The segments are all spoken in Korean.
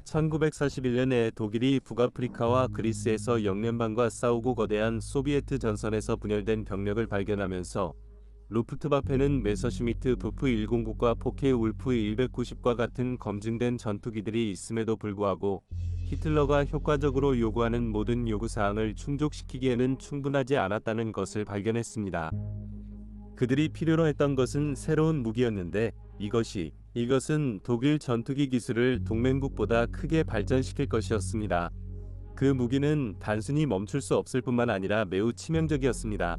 1941년에 독일이 북아프리카와 그리스에서 영联邦과 싸우고 거대한 소비에트 전선에서 분열된 병력을 발견하면서 루프트와페는 메서슈미트 부프 109과 포케 울프 190과 같은 검증된 전투기들이 있음에도 불구하고 히틀러가 효과적으로 요구하는 모든 요구사항을 충족시키기에는 충분하지 않았다는 것을 발견했습니다. 그들이 필요로 했던 것은 새로운 무기였는데 이것은 독일 전투기 기술을 동맹국보다 크게 발전시킬 것이었습니다. 그 무기는 단순히 멈출 수 없을 뿐만 아니라 매우 치명적이었습니다.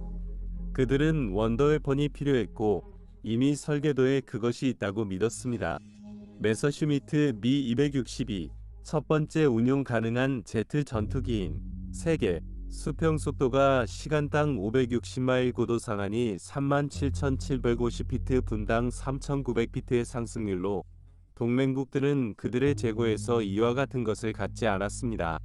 그들은 원더웨펀이 필요했고 이미 설계도에 그것이 있다고 믿었습니다. 메서슈미트 미262 첫 번째 운용 가능한 제트 전투기인 세계 수평 속도가 시간당 560마일 고도 상한이 37,750피트 분당 3,900피트의 상승률로 동맹국들은 그들의 재고에서 이와 같은 것을 갖지 않았습니다.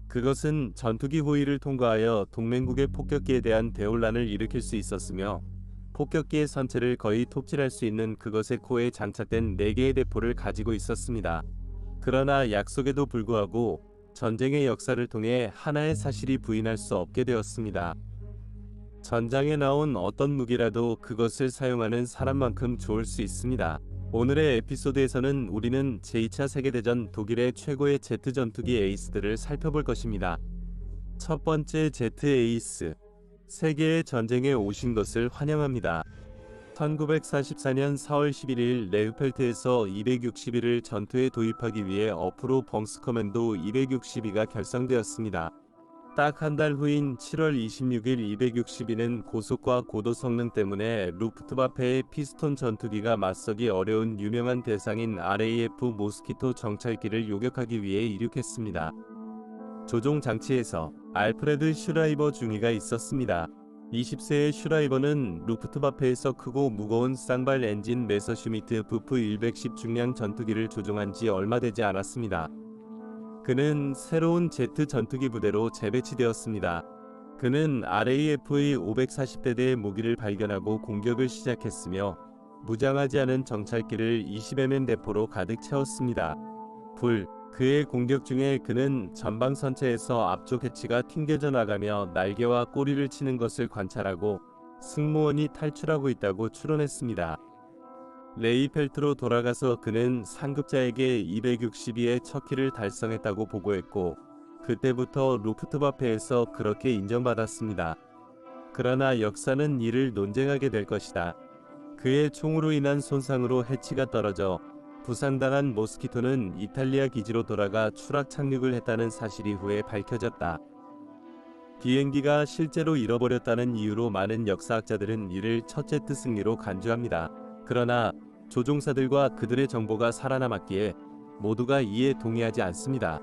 그것은 전투기 호위를 통과하여 동맹국의 폭격기에 대한 대혼란을 일으킬 수 있었으며 폭격기의 선체를 거의 톱질할 수 있는 그것의 코에 장착된 4개의 대포를 가지고 있었습니다. 그러나 약속에도 불구하고 전쟁의 역사를 통해 하나의 사실이 부인할 수 없게 되었습니다. 전장에 나온 어떤 무기라도 그것을 사용하는 사람만큼 좋을 수 있습니다. 오늘의 에피소드에서는 우리는 제2차 세계대전 독일의 최고의 제트 전투기 에이스들을 살펴볼 것입니다. 첫 번째 제트 에이스. 세계의 전쟁에 오신 것을 환영합니다. 1944년 4월 11일 레흐펠트에서 261을 전투에 도입하기 위해 어프로 벙스커맨도 262가 결성되었습니다. 딱 한 달 후인 7월 26일 262는 고속과 고도 성능 때문에 루프트와페의 피스톤 전투기가 맞서기 어려운 유명한 대상인 RAF 모스키토 정찰기를 요격하기 위해 이륙했습니다. 조종 장치에서 알프레드 슈라이버 중위가 있었습니다. 20세의 슈라이버는 루프트와페에서 크고 무거운 쌍발 엔진 메서슈미트 부프 110 중량 전투기를 조종한 지 얼마 되지 않았습니다. 그는 새로운 제트 전투기 부대로 재배치되었습니다. 그는 RAF의 540대대의 무기를 발견하고 공격을 시작했으며 무장하지 않은 정찰기를 20mm 대포로 가득 채웠습니다. 그의 공격 중에 그는 전방 선체에서 앞쪽 해치가 튕겨져 나가며 날개와 꼬리를 치는 것을 관찰하고 승무원이 탈출하고 있다고 추론했습니다. 레히펠트로 돌아가서 그는 상급자에게 262의 첫 키를 달성했다고 보고했고 그때부터 루프트와페에서 그렇게 인정받았습니다. 그러나 역사는 이를 논쟁하게 될 것이다. 그의 총으로 인한 손상으로 해치가 떨어져 부상당한 모스키토는 이탈리아 기지로 돌아가 추락 착륙을 했다는 사실이 후에 밝혀졌다. 비행기가 실제로 잃어버렸다는 이유로 많은 역사학자들은 이를 첫 제트 승리로 간주합니다. 그러나 조종사들과 그들의 정보가 살아남았기에 모두가 이에 동의하지 않습니다.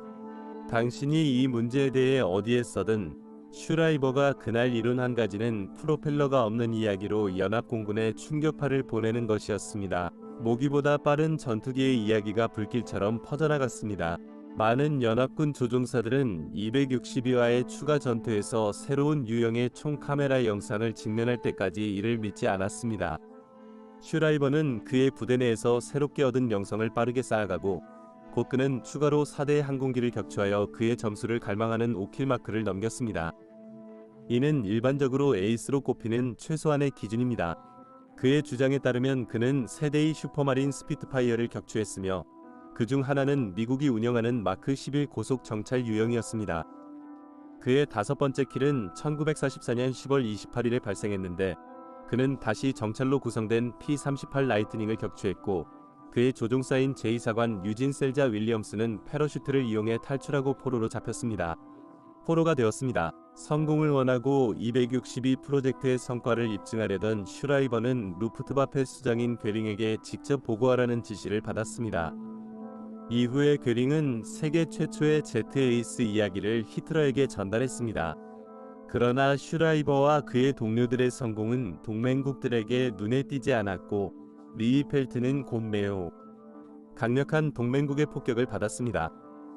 당신이 이 문제에 대해 어디에 써든 슈라이버가 그날 이룬 한 가지는 프로펠러가 없는 이야기로 연합공군에 충격파를 보내는 것이었습니다. 모기보다 빠른 전투기의 이야기가 불길처럼 퍼져나갔습니다. 많은 연합군 조종사들은 262와의 추가 전투에서 새로운 유형의 총 카메라 영상을 직면할 때까지 이를 믿지 않았습니다. 슈라이버는 그의 부대 내에서 새롭게 얻은 영성을 빠르게 쌓아가고 곧 그는 추가로 4대의 항공기를 격추하여 그의 점수를 갈망하는 5킬 마크를 넘겼습니다. 이는 일반적으로 에이스로 꼽히는 최소한의 기준입니다. 그의 주장에 따르면 그는 세대의 슈퍼마린 스피트파이어를 격추했으며 그 중 하나는 미국이 운영하는 마크 11 고속 정찰 유형이었습니다. 그의 다섯 번째 킬은 1944년 10월 28일에 발생했는데 그는 다시 정찰로 구성된 P-38 라이트닝을 격추했고 그의 조종사인 제2사관 유진 셀자 윌리엄스는 패러슈트를 이용해 탈출하고 포로로 잡혔습니다. 포로가 되었습니다. 성공을 원하고 262 프로젝트의 성과를 입증하려던 슈라이버는 루프트와페 수장인 괴링에게 직접 보고하라는 지시를 받았습니다. 이후에 괴링은 세계 최초의 제트 에이스 이야기를 히틀러에게 전달했습니다. 그러나 슈라이버와 그의 동료들의 성공은 동맹국들에게 눈에 띄지 않았고 리히펠트는 곧 매우 강력한 동맹국의 폭격을 받았습니다.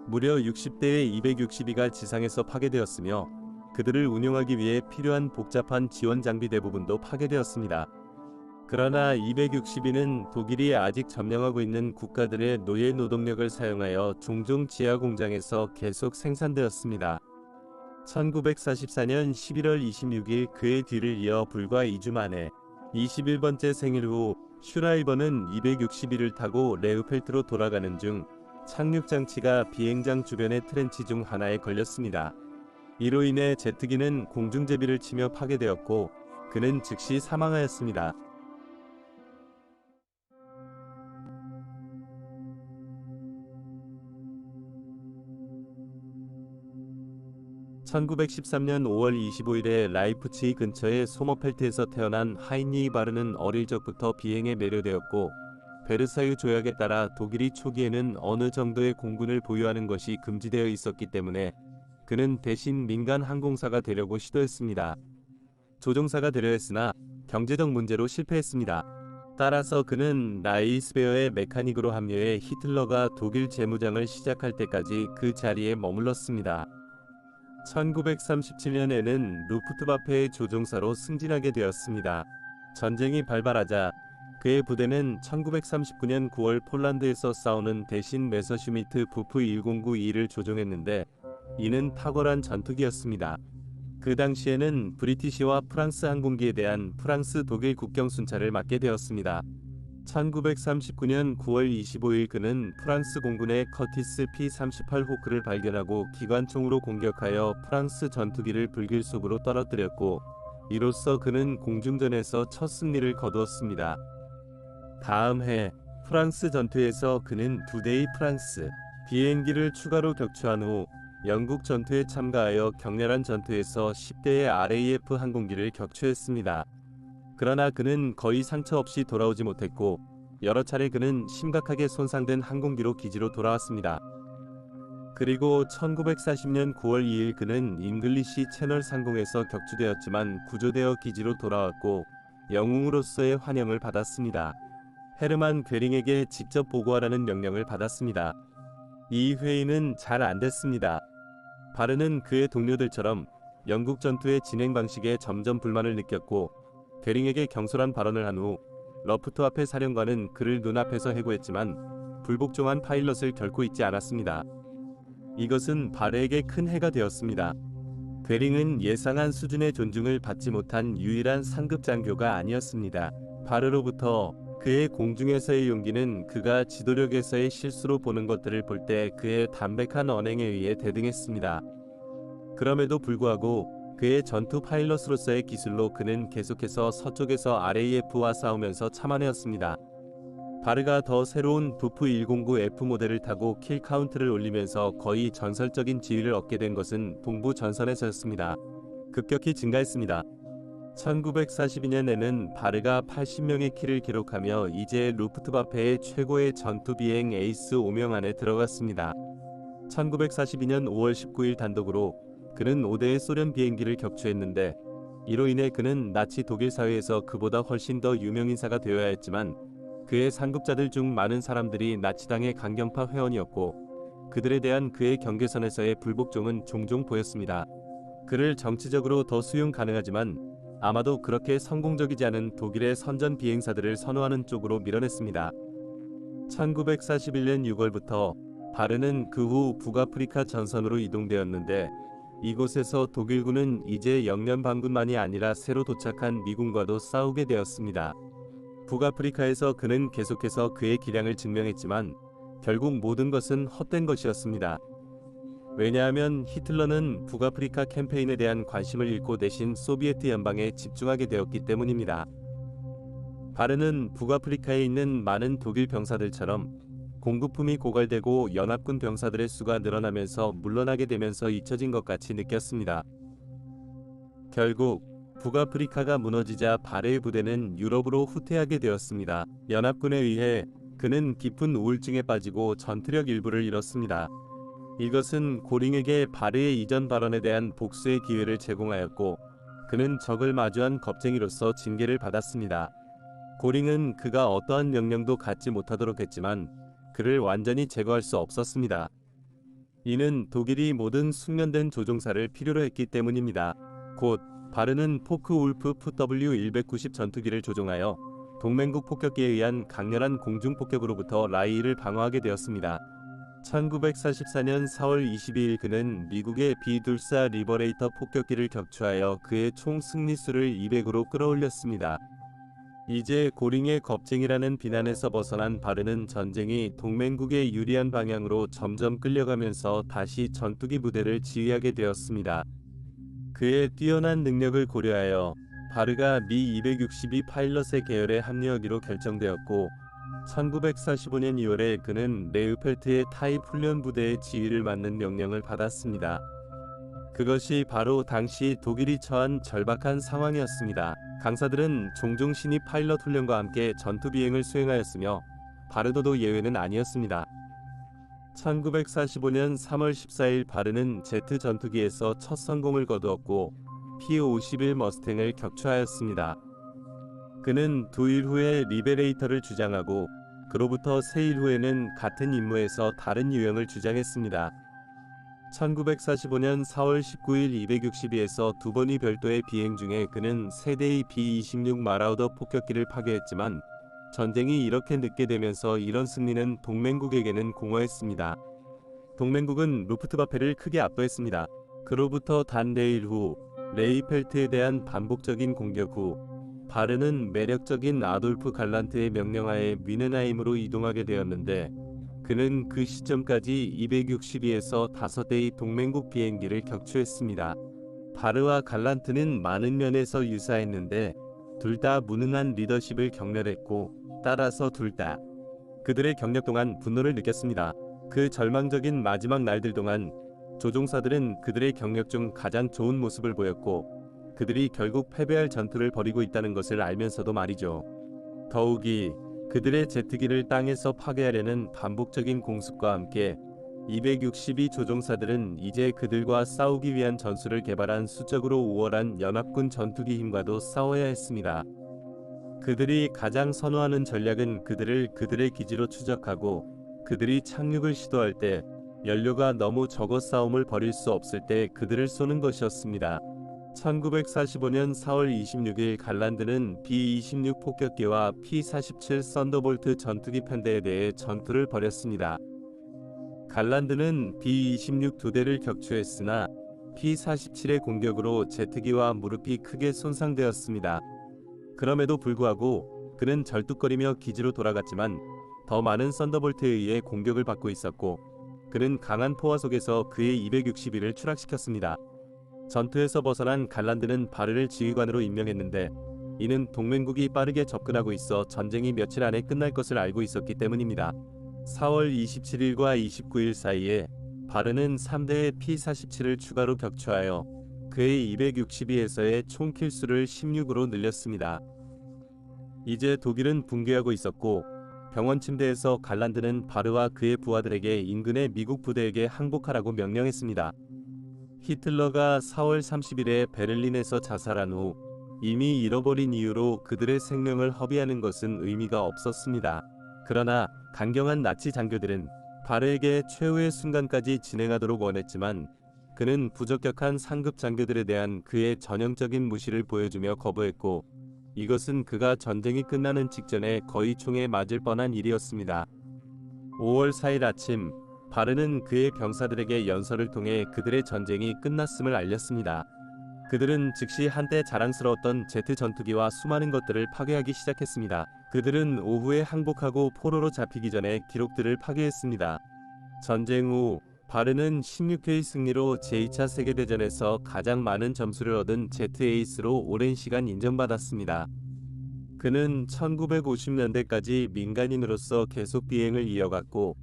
무려 60대의 262가 지상에서 파괴되었으며 그들을 운용하기 위해 필요한 복잡한 지원 장비 대부분도 파괴되었습니다. 그러나 260위는 독일이 아직 점령하고 있는 국가들의 노예 노동력을 사용하여 종종 지하 공장에서 계속 생산되었습니다. 1944년 11월 26일 그의 뒤를 이어 불과 2주 만에 21번째 생일 후 슈라이버는 260위를 타고 레우펠트로 돌아가는 중 착륙장치가 비행장 주변의 트렌치 중 하나에 걸렸습니다. 이로 인해 제트기는 공중제비를 치며 파괴되었고 그는 즉시 사망하였습니다. 1913년 5월 25일에 라이프치히 근처의 소머펠트에서 태어난 하인리히 바르는 어릴 적부터 비행에 매료되었고 베르사유 조약에 따라 독일이 초기에는 어느 정도의 공군을 보유하는 것이 금지되어 있었기 때문에 그는 대신 민간 항공사가 되려고 시도했습니다. 조종사가 되려 했으나 경제적 문제로 실패했습니다. 따라서 그는 라이히스베어의 메카닉으로 합류해 히틀러가 독일 재무장을 시작할 때까지 그 자리에 머물렀습니다. 1937년에는 루프트와페의 조종사로 승진하게 되었습니다. 전쟁이 발발하자 그의 부대는 1939년 9월 폴란드에서 싸우는 대신 메서슈미트 부프 1092를 조종했는데 이는 탁월한 전투기였습니다. 그 당시에는 브리티시와 프랑스 항공기에 대한 프랑스 독일 국경 순찰을 맡게 되었습니다. 1939년 9월 25일 그는 프랑스 공군의 커티스 P-38 호크를 발견하고 기관총으로 공격하여 프랑스 전투기를 불길속으로 떨어뜨렸고 이로써 그는 공중전에서 첫 승리를 거두었습니다. 다음 해 프랑스 전투에서 그는 2대의 프랑스 비행기를 추가로 격추한 후 영국 전투에 참가하여 격렬한 전투에서 10대의 RAF 항공기를 격추했습니다. 그러나 그는 거의 상처 없이 돌아오지 못했고 여러 차례 그는 심각하게 손상된 항공기로 기지로 돌아왔습니다. 그리고 1940년 9월 2일 그는 잉글리시 채널 상공에서 격추되었지만 구조되어 기지로 돌아왔고 영웅으로서의 환영을 받았습니다. 헤르만 괴링에게 직접 보고하라는 명령을 받았습니다. 이 회의는 잘 안됐습니다. 바르는 그의 동료들처럼 영국 전투의 진행 방식에 점점 불만을 느꼈고 괴링에게 경솔한 발언을 한 후 러프트와페 사령관은 그를 눈앞에서 해고했지만 불복종한 파일럿을 결코 잊지 않았습니다. 이것은 바르에게 큰 해가 되었습니다. 괴링은 예상한 수준의 존중을 받지 못한 유일한 상급 장교가 아니었습니다. 바르로부터 그의 공중에서의 용기는 그가 지도력에서의 실수로 보는 것들을 볼 때 그의 담백한 언행에 의해 대등했습니다. 그럼에도 불구하고 그의 전투 파일럿으로서의 기술로 그는 계속해서 서쪽에서 RAF와 싸우면서 참아내었습니다. 바르가 더 새로운 부프 109F 모델을 타고 킬 카운트를 올리면서 거의 전설적인 지위를 얻게 된 것은 동부 전선에서였습니다. 급격히 증가했습니다. 1942년에는 바르가 80명의 킬을 기록하며 이제 루프트와페의 최고의 전투 비행 에이스 5명 안에 들어갔습니다. 1942년 5월 19일 단독으로 그는 5대의 소련 비행기를 격추했는데 이로 인해 그는 나치 독일 사회에서 그보다 훨씬 더 유명인사가 되어야 했지만 그의 상급자들 중 많은 사람들이 나치당의 강경파 회원이었고 그들에 대한 그의 경계선에서의 불복종은 종종 보였습니다. 그를 정치적으로 더 수용 가능하지만 아마도 그렇게 성공적이지 않은 독일의 선전 비행사들을 선호하는 쪽으로 밀어냈습니다. 1941년 6월부터 바르는 그 후 북아프리카 전선으로 이동되었는데 이곳에서 독일군은 이제 영련반군만이 아니라 새로 도착한 미군과도 싸우게 되었습니다. 북아프리카에서 그는 계속해서 그의 기량을 증명했지만 결국 모든 것은 헛된 것이었습니다. 왜냐하면 히틀러는 북아프리카 캠페인에 대한 관심을 잃고 대신 소비에트 연방에 집중하게 되었기 때문입니다. 바르는 북아프리카에 있는 많은 독일 병사들처럼 공급품이 고갈되고 연합군 병사들의 수가 늘어나면서 물러나게 되면서 잊혀진 것 같이 느꼈습니다. 결국 북아프리카가 무너지자 바르의 부대는 유럽으로 후퇴하게 되었습니다. 연합군에 의해 그는 깊은 우울증에 빠지고 전투력 일부를 잃었습니다. 이것은 고링에게 바르의 이전 발언에 대한 복수의 기회를 제공하였고 그는 적을 마주한 겁쟁이로서 징계를 받았습니다. 고링은 그가 어떠한 명령도 갖지 못하도록 했지만 그를 완전히 제거할 수 없었습니다. 이는 독일이 모든 숙련된 조종사를 필요로 했기 때문입니다. 곧 바르는 포크 울프 FW-190 전투기를 조종하여 동맹국 폭격기에 의한 강렬한 공중폭격으로부터 라이를 방어하게 되었습니다. 1944년 4월 22일 그는 미국의 비둘사 리버레이터 폭격기를 격추하여 그의 총 승리수를 200으로 끌어올렸습니다. 이제 고링의 겁쟁이라는 비난에서 벗어난 바르는 전쟁이 동맹국의 유리한 방향으로 점점 끌려가면서 다시 전투기 부대를 지휘하게 되었습니다. 그의 뛰어난 능력을 고려하여 바르가 미 262 파일럿의 계열에 합류하기로 결정되었고 1945년 2월에 그는 레우펠트의 타입 훈련 부대의 지휘를 맡는 명령을 받았습니다. 그것이 바로 당시 독일이 처한 절박한 상황이었습니다. 강사들은 종종 신입 파일럿 훈련과 함께 전투 비행을 수행하였으며 바르도도 예외는 아니었습니다. 1945년 3월 14일 바르는 제트 전투기에서 첫 성공을 거두었고 P-51 머스탱을 격추하였습니다. 그는 2일 후에 리베레이터를 주장하고 그로부터 3일 후에는 같은 임무에서 다른 유형을 주장했습니다. 1945년 4월 19일 262에서 두 번의 별도의 비행 중에 그는 세대의 B-26 마라우더 폭격기를 파괴했지만 전쟁이 이렇게 늦게 되면서 이런 승리는 동맹국에게는 공허했습니다. 동맹국은 루프트바페를 크게 압도했습니다. 그로부터 단 4일 후 레이펠트에 대한 반복적인 공격 후 바르는 매력적인 아돌프 갈란트의 명령하에 뮌헨하임으로 이동하게 되었는데 그는 그 시점까지 262에서 5대의 동맹국 비행기를 격추했습니다. 바르와 갈란트는 많은 면에서 유사했는데 둘 다 무능한 리더십을 경멸했고 따라서 둘 다 그들의 경력 동안 분노를 느꼈습니다. 그 절망적인 마지막 날들 동안 조종사들은 그들의 경력 중 가장 좋은 모습을 보였고 그들이 결국 패배할 전투를 벌이고 있다는 것을 알면서도 말이죠. 더욱이 그들의 제트기를 땅에서 파괴하려는 반복적인 공습과 함께 262 조종사들은 이제 그들과 싸우기 위한 전술을 개발한 수적으로 우월한 연합군 전투기 힘과도 싸워야 했습니다. 그들이 가장 선호하는 전략은 그들을 그들의 기지로 추적하고 그들이 착륙을 시도할 때 연료가 너무 적어 싸움을 벌일 수 없을 때 그들을 쏘는 것이었습니다. 1945년 4월 26일 갈란드는 B-26 폭격기와 P-47 썬더볼트 전투기 편대에 대해 전투를 벌였습니다. 갈란드는 B-26 2대를 격추했으나 P-47의 공격으로 제트기와 무릎이 크게 손상되었습니다. 그럼에도 불구하고 그는 절뚝거리며 기지로 돌아갔지만 더 많은 썬더볼트에 의해 공격을 받고 있었고 그는 강한 포화 속에서 그의 261을 추락시켰습니다. 전투에서 벗어난 갈란드는 바르를 지휘관으로 임명했는데 이는 동맹국이 빠르게 접근하고 있어 전쟁이 며칠 안에 끝날 것을 알고 있었기 때문입니다. 4월 27일과 29일 사이에 바르는 3대의 P-47을 추가로 격추하여 그의 262에서의 총 킬수를 16으로 늘렸습니다. 이제 독일은 붕괴하고 있었고 병원 침대에서 갈란드는 바르와 그의 부하들에게 인근의 미국 부대에게 항복하라고 명령했습니다. 히틀러가 4월 30일에 베를린에서 자살한 후 이미 잃어버린 이유로 그들의 생명을 허비하는 것은 의미가 없었습니다. 그러나 강경한 나치 장교들은 바르에게 최후의 순간까지 진행하도록 원했지만 그는 부적격한 상급 장교들에 대한 그의 전형적인 무시를 보여주며 거부했고 이것은 그가 전쟁이 끝나는 직전에 거의 총에 맞을 뻔한 일이었습니다. 5월 4일 아침 바르는 그의 병사들에게 연설을 통해 그들의 전쟁이 끝났음을 알렸습니다. 그들은 즉시 한때 자랑스러웠던 제트 전투기와 수많은 것들을 파괴하기 시작했습니다. 그들은 오후에 항복하고 포로로 잡히기 전에 기록들을 파괴했습니다. 전쟁 후 바르는 16회의 승리로 제2차 세계대전에서 가장 많은 점수를 얻은 제트 에이스로 오랜 시간 인정받았습니다. 그는 1950년대까지 민간인으로서 계속 비행을 이어갔고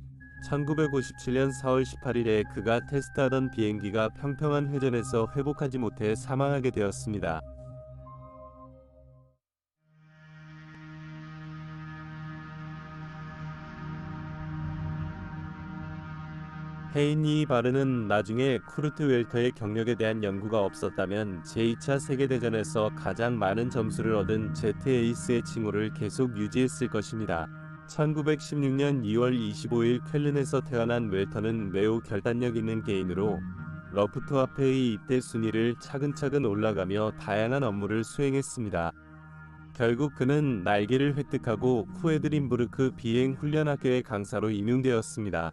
1957년 4월 18일에 그가 테스트하던 비행기가 평평한 회전에서 회복하지 못해 사망하게 되었습니다. 헤인리 바르는 나중에 쿠르트 웰터의 경력에 대한 연구가 없었다면 제2차 세계대전에서 가장 많은 점수를 얻은 제트 에이스의 칭호를 계속 유지했을 것입니다. 1916년 2월 25일 쾰른에서 태어난 웰터는 매우 결단력 있는 개인으로 러프트와페의 입대 순위를 차근차근 올라가며 다양한 업무를 수행했습니다. 결국 그는 날개를 획득하고 후에드린부르크 비행 훈련학교의 강사로 임용되었습니다.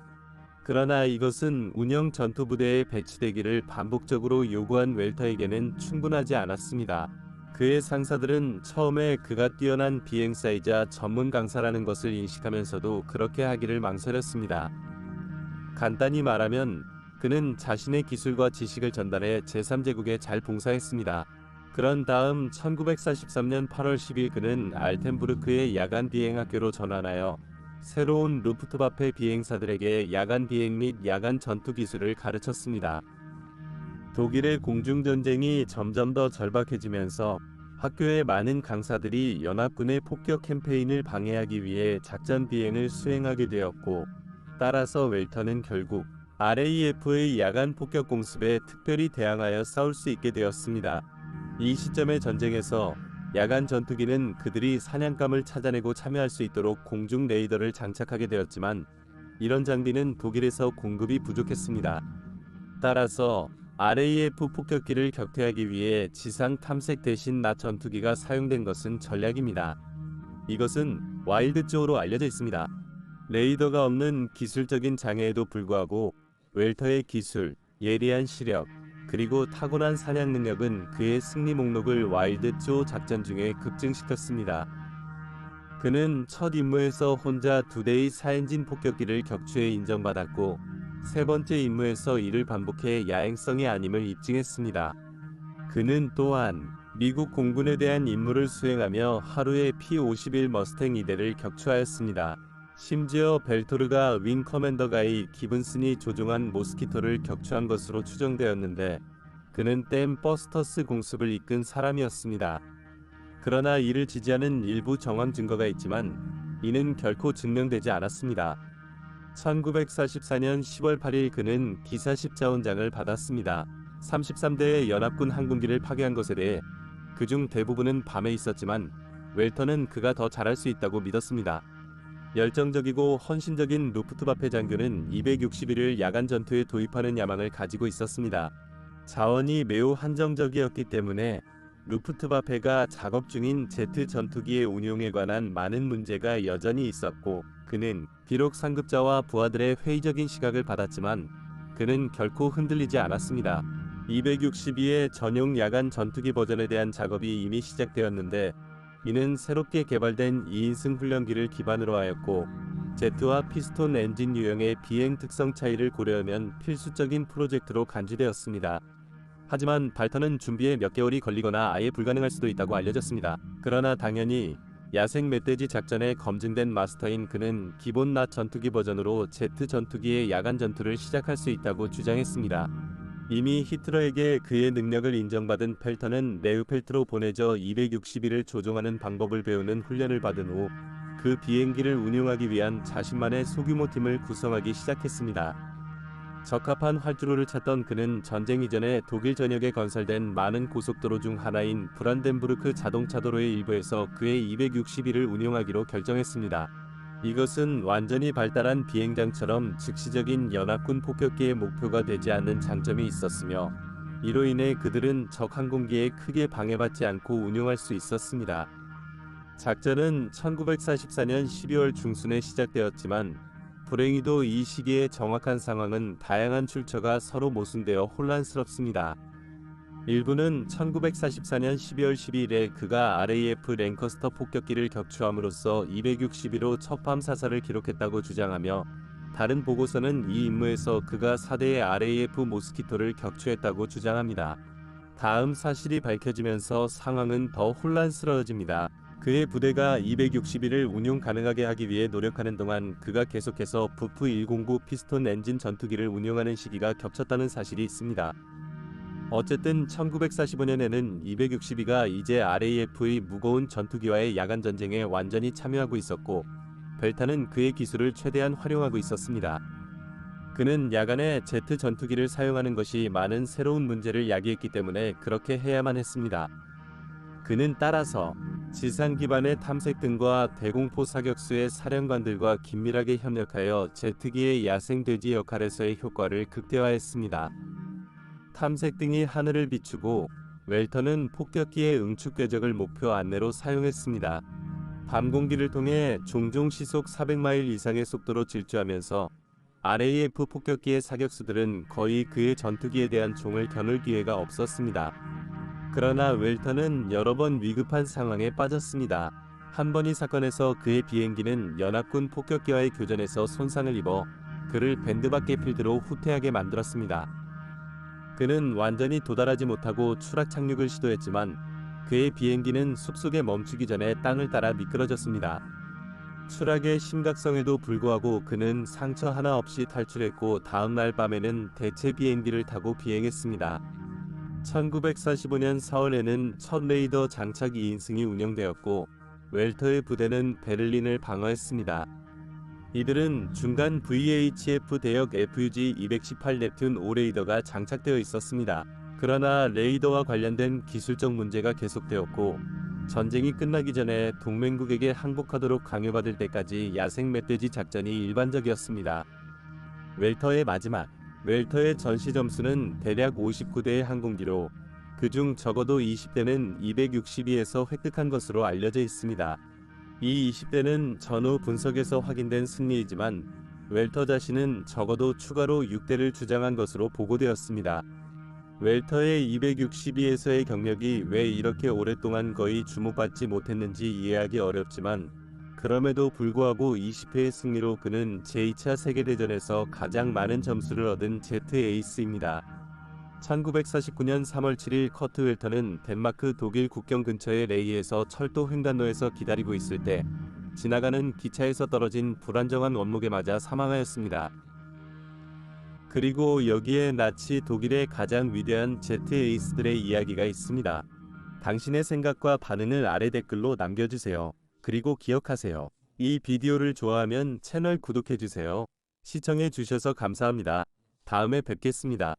그러나 이것은 운영 전투부대에 배치되기를 반복적으로 요구한 웰터에게는 충분하지 않았습니다. 그의 상사들은 처음에 그가 뛰어난 비행사이자 전문 강사라는 것을 인식하면서도 그렇게 하기를 망설였습니다. 간단히 말하면 그는 자신의 기술과 지식을 전달해 제3제국에 잘 봉사했습니다. 그런 다음 1943년 8월 10일 그는 알텐부르크의 야간 비행학교로 전환하여 새로운 루프트와페 비행사들에게 야간 비행 및 야간 전투 기술을 가르쳤습니다. 독일의 공중전쟁이 점점 더 절박해지면서 학교의 많은 강사들이 연합군의 폭격 캠페인을 방해하기 위해 작전 비행을 수행하게 되었고, 따라서 웰터는 결국 RAF의 야간 폭격 공습에 특별히 대항하여 싸울 수 있게 되었습니다. 이 시점의 전쟁에서 야간 전투기는 그들이 사냥감을 찾아내고 참여할 수 있도록 공중 레이더를 장착하게 되었지만, 이런 장비는 독일에서 공급이 부족했습니다. 따라서 RAF 폭격기를 격퇴하기 위해 지상 탐색 대신 낮 전투기가 사용된 것은 전략입니다. 이것은 와일드조어로 알려져 있습니다. 레이더가 없는 기술적인 장애에도 불구하고 웰터의 기술, 예리한 시력, 그리고 타고난 사냥 능력은 그의 승리 목록을 와일드조 작전 중에 급증시켰습니다. 그는 첫 임무에서 혼자 2대의 4엔진 폭격기를 격추해 인정받았고, 세 번째 임무에서 이를 반복해 야행성이 아님을 입증했습니다. 그는 또한 미국 공군에 대한 임무를 수행하며 하루에 P-51 머스탱 2대를 격추하였습니다. 심지어 벨토르가 윙 커맨더가이 기븐슨이 조종한 모스키토를 격추한 것으로 추정되었는데, 그는 댐 버스터스 공습을 이끈 사람이었습니다. 그러나 이를 지지하는 일부 정황 증거가 있지만 이는 결코 증명되지 않았습니다. 1944년 10월 8일 그는 기사 10자원장을 받았습니다. 33대의 연합군 항공기를 파괴한 것에 대해 그중 대부분은 밤에 있었지만 웰터는 그가 더 잘할 수 있다고 믿었습니다. 열정적이고 헌신적인 루프트와페 장교는 261을 야간 전투에 도입하는 야망을 가지고 있었습니다. 자원이 매우 한정적이었기 때문에 루프트와페가 작업 중인 제트 전투기의 운용에 관한 많은 문제가 여전히 있었고, 그는 비록 상급자와 부하들의 회의적인 시각을 받았지만 그는 결코 흔들리지 않았습니다. 262의 전용 야간 전투기 버전에 대한 작업이 이미 시작되었는데, 이는 새롭게 개발된 2인승 훈련기를 기반으로 하였고, 제트와 피스톤 엔진 유형의 비행 특성 차이를 고려하면 필수적인 프로젝트로 간주되었습니다. 하지만 발터는 준비에 몇 개월이 걸리거나 아예 불가능할 수도 있다고 알려졌습니다. 그러나 당연히 야생 멧돼지 작전에 검증된 마스터인 그는 기본 낮 전투기 버전으로 제트 전투기의 야간 전투를 시작할 수 있다고 주장했습니다. 이미 히틀러에게 그의 능력을 인정받은 펠터는 네우펠트로 보내져 261을 조종하는 방법을 배우는 훈련을 받은 후 그 비행기를 운용하기 위한 자신만의 소규모 팀을 구성하기 시작했습니다. 적합한 활주로를 찾던 그는 전쟁 이전에 독일 전역에 건설된 많은 고속도로 중 하나인 브란덴부르크 자동차도로의 일부에서 그의 261을 운용하기로 결정했습니다. 이것은 완전히 발달한 비행장처럼 즉시적인 연합군 폭격기의 목표가 되지 않는 장점이 있었으며, 이로 인해 그들은 적 항공기에 크게 방해받지 않고 운용할 수 있었습니다. 작전은 1944년 12월 중순에 시작되었지만 불행히도 이 시기의 정확한 상황은 다양한 출처가 서로 모순되어 혼란스럽습니다. 일부는 1944년 12월 12일에 그가 RAF 랭커스터 폭격기를 격추함으로써 261호 첫밤 사살을 기록했다고 주장하며, 다른 보고서는 이 임무에서 그가 4대의 RAF 모스키토를 격추했다고 주장합니다. 다음 사실이 밝혀지면서 상황은 더 혼란스러워집니다. 그의 부대가 261을 운용 가능하게 하기 위해 노력하는 동안 그가 계속해서 부프 109 피스톤 엔진 전투기를 운용하는 시기가 겹쳤다는 사실이 있습니다. 어쨌든 1945년에는 262가 이제 RAF의 무거운 전투기와의 야간 전쟁에 완전히 참여하고 있었고, 벨타는 그의 기술을 최대한 활용하고 있었습니다. 그는 야간에 제트 전투기를 사용하는 것이 많은 새로운 문제를 야기했기 때문에 그렇게 해야만 했습니다. 그는 따라서 지상 기반의 탐색 등과 대공포 사격수의 사령관들과 긴밀하게 협력하여 제트기의 야생 돼지 역할에서의 효과를 극대화했습니다. 탐색 등이 하늘을 비추고 웰터는 폭격기의 응축 궤적을 목표 안내로 사용했습니다. 밤 공기를 통해 종종 시속 400마일 이상의 속도로 질주하면서 RAF 폭격기의 사격수들은 거의 그의 전투기에 대한 총을 겨눌 기회가 없었습니다. 그러나 웰터는 여러 번 위급한 상황에 빠졌습니다. 한 번 이 사건에서 그의 비행기는 연합군 폭격기와의 교전에서 손상을 입어 그를 밴드밖의 필드로 후퇴하게 만들었습니다. 그는 완전히 도달하지 못하고 추락 착륙을 시도했지만 그의 비행기는 숲속에 멈추기 전에 땅을 따라 미끄러졌습니다. 추락의 심각성에도 불구하고 그는 상처 하나 없이 탈출했고 다음날 밤에는 대체 비행기를 타고 비행했습니다. 1945년 4월에는 첫 레이더 장착 2인승이 운영되었고 웰터의 부대는 베를린을 방어했습니다. 이들은 중간 VHF 대역 FUG-218 넵튠 5 레이더가 장착되어 있었습니다. 그러나 레이더와 관련된 기술적 문제가 계속되었고 전쟁이 끝나기 전에 동맹국에게 항복하도록 강요받을 때까지 야생 멧돼지 작전이 일반적이었습니다. 웰터의 전시 점수는 대략 59대의 항공기로 그중 적어도 20대는 262에서 획득한 것으로 알려져 있습니다. 이 20대는 전후 분석에서 확인된 승리이지만 웰터 자신은 적어도 추가로 6대를 주장한 것으로 보고되었습니다. 웰터의 262에서의 경력이 왜 이렇게 오랫동안 거의 주목받지 못했는지 이해하기 어렵지만 그럼에도 불구하고 20회의 승리로 그는 제2차 세계대전에서 가장 많은 점수를 얻은 제트 에이스입니다. 1949년 3월 7일 커트 웰터는 덴마크 독일 국경 근처의 레이에서 철도 횡단로에서 기다리고 있을 때 지나가는 기차에서 떨어진 불안정한 원목에 맞아 사망하였습니다. 그리고 여기에 나치 독일의 가장 위대한 제트 에이스들의 이야기가 있습니다. 당신의 생각과 반응을 아래 댓글로 남겨주세요. 그리고 기억하세요. 이 비디오를 좋아하면 채널 구독해주세요. 시청해주셔서 감사합니다. 다음에 뵙겠습니다.